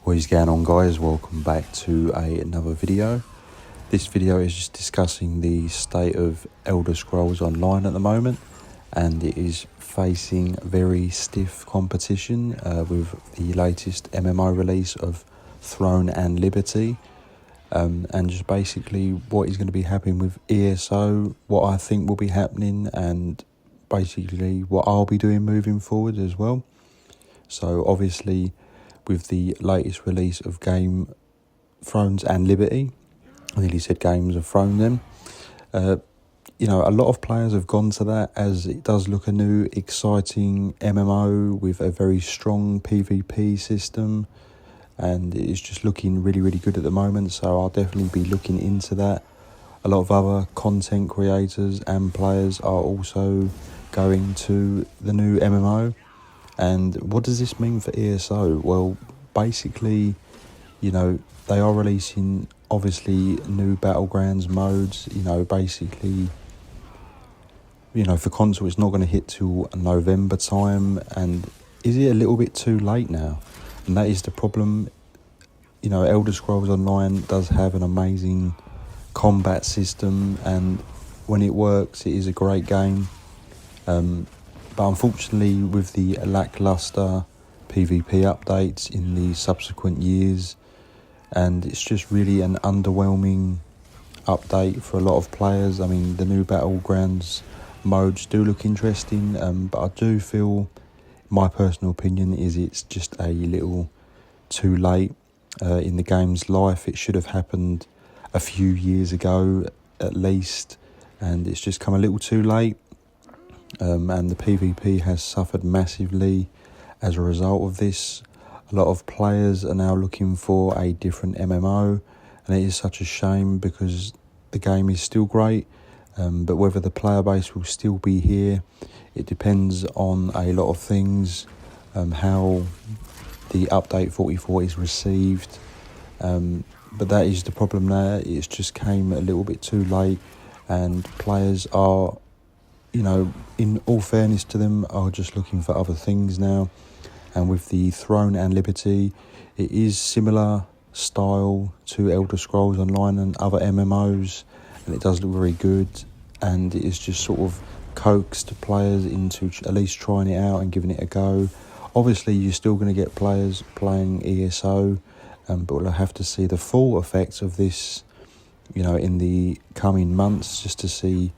What is going on, guys? Welcome back to another video. This video is just discussing the state of Elder Scrolls Online at the moment, and it is facing very stiff competition with the latest MMO release of Throne and Liberty, and just basically what is going to be happening with ESO, what I think will be happening, and basically what I'll be doing moving forward as well. So obviously, with the latest release of Game Thrones and Liberty, I nearly said Games of Thrones then. A lot of players have gone to that as it does look a new, exciting MMO with a very strong PvP system, and it's just looking really, really good at the moment. So I'll definitely be looking into that. A lot of other content creators and players are also going to the new MMO. And what does this mean for ESO? Well, basically, they are releasing, obviously, new Battlegrounds modes. For console, it's not going to hit till November time. And is it a little bit too late now? And that is the problem. Elder Scrolls Online does have an amazing combat system, and when it works, it is a great game. But unfortunately, with the lackluster PvP updates in the subsequent years, and it's just really an underwhelming update for a lot of players. I mean, the new Battlegrounds modes do look interesting, but I do feel, my personal opinion is, it's just a little too late in the game's life. It should have happened a few years ago at least, and it's just come a little too late. And the PvP has suffered massively as a result of this. A lot of players are now looking for a different MMO, and it is such a shame because the game is still great, but whether the player base will still be here, it depends on a lot of things, how the update 44 is received, but that is the problem there. It's just came a little bit too late, and players are, in all fairness to them, are just looking for other things now. And with the Throne and Liberty, it is similar style to Elder Scrolls Online and other MMOs, and it does look very good, and it is just sort of coaxed players into at least trying it out and giving it a go. Obviously, you're still going to get players playing ESO, but we'll have to see the full effects of this, in the coming months, just to see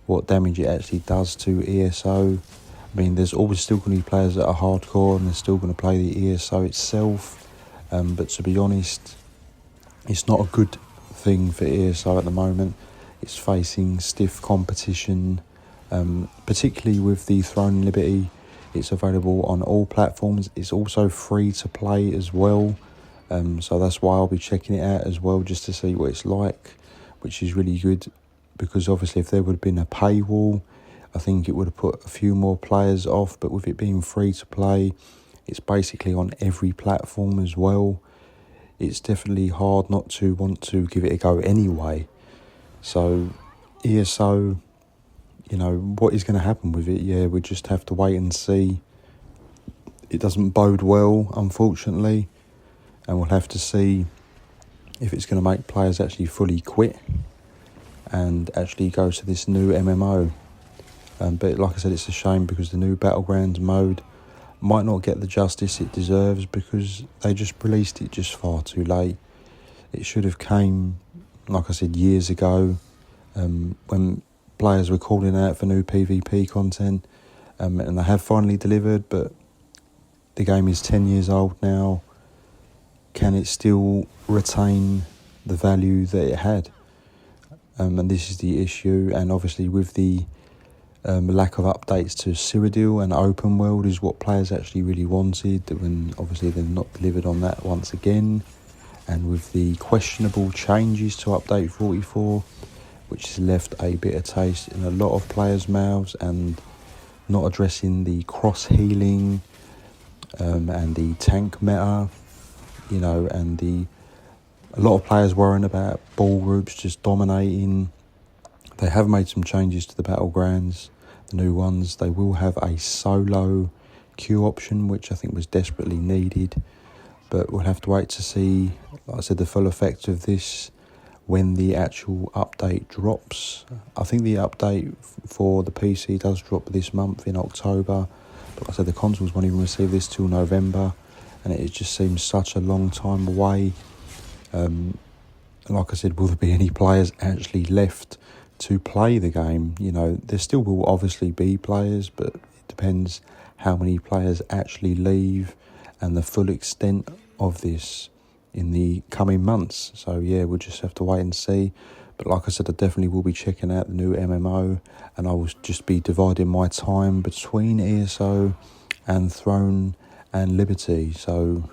what damage it actually does to ESO. I mean, there's always still going to be players that are hardcore, and they're still going to play the ESO itself. But to be honest, it's not a good thing for ESO at the moment. It's facing stiff competition, particularly with the Throne and Liberty. It's available on all platforms. It's also free to play as well. So that's why I'll be checking it out as well, just to see what it's like, which is really good. Because obviously if there would have been a paywall, I think it would have put a few more players off. But with it being free to play, it's basically on every platform as well. It's definitely hard not to want to give it a go anyway. So ESO, what is going to happen with it? Yeah, we just have to wait and see. It doesn't bode well, unfortunately. And we'll have to see if it's going to make players actually fully quit and actually go to this new MMO. But like I said, it's a shame because the new Battlegrounds mode might not get the justice it deserves because they just released it just far too late. It should have came, like I said, years ago, when players were calling out for new PvP content, and they have finally delivered, but the game is 10 years old now. Can it still retain the value that it had? And this is the issue. And obviously with the lack of updates to Cyrodiil and open world is what players actually really wanted, when obviously they've not delivered on that once again. And with the questionable changes to update 44, which has left a bitter taste in a lot of players' mouths, and not addressing the cross healing and the tank meta, and a lot of players worrying about ball groups just dominating. They have made some changes to the Battlegrounds, the new ones. They will have a solo queue option, which I think was desperately needed. But we'll have to wait to see, like I said, the full effect of this when the actual update drops. I think the update for the PC does drop this month in October. But like I said, the consoles won't even receive this till November, and it just seems such a long time away. Like I said, will there be any players actually left to play the game? You know, there still will obviously be players, but it depends how many players actually leave and the full extent of this in the coming months. So yeah, we'll just have to wait and see. But like I said, I definitely will be checking out the new MMO, and I will just be dividing my time between ESO and Throne and Liberty. So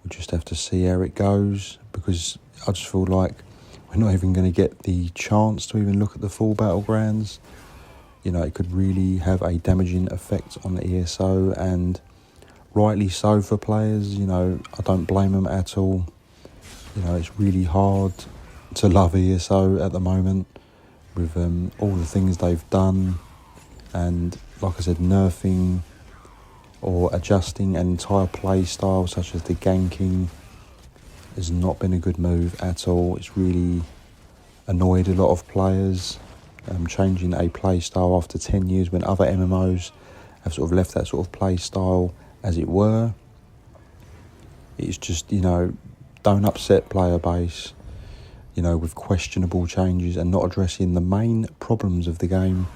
we'll just have to see how it goes, because I just feel like we're not even going to get the chance to even look at the full battlegrounds. You know, it could really have a damaging effect on the ESO, and rightly so for players. You know, I don't blame them at all. You know, it's really hard to love ESO at the moment with all the things they've done, and like I said, nerfing or adjusting an entire play style such as the ganking has not been a good move at all. It's really annoyed a lot of players. Changing a play style after 10 years when other MMOs have sort of left that sort of play style as it were. It's just, you know, don't upset player base, you know, with questionable changes and not addressing the main problems of the game.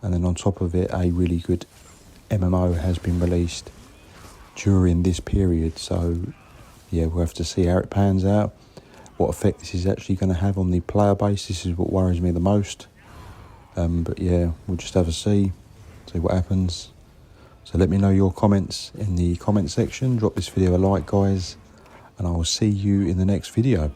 And then on top of it, a really good MMO has been released during this period. So yeah, we'll have to see how it pans out, what effect this is actually going to have on the player base. This is what worries me the most. But yeah, we'll just have a see what happens. So let me know your comments in the comment section. Drop this video a like, guys, and I will see you in the next video.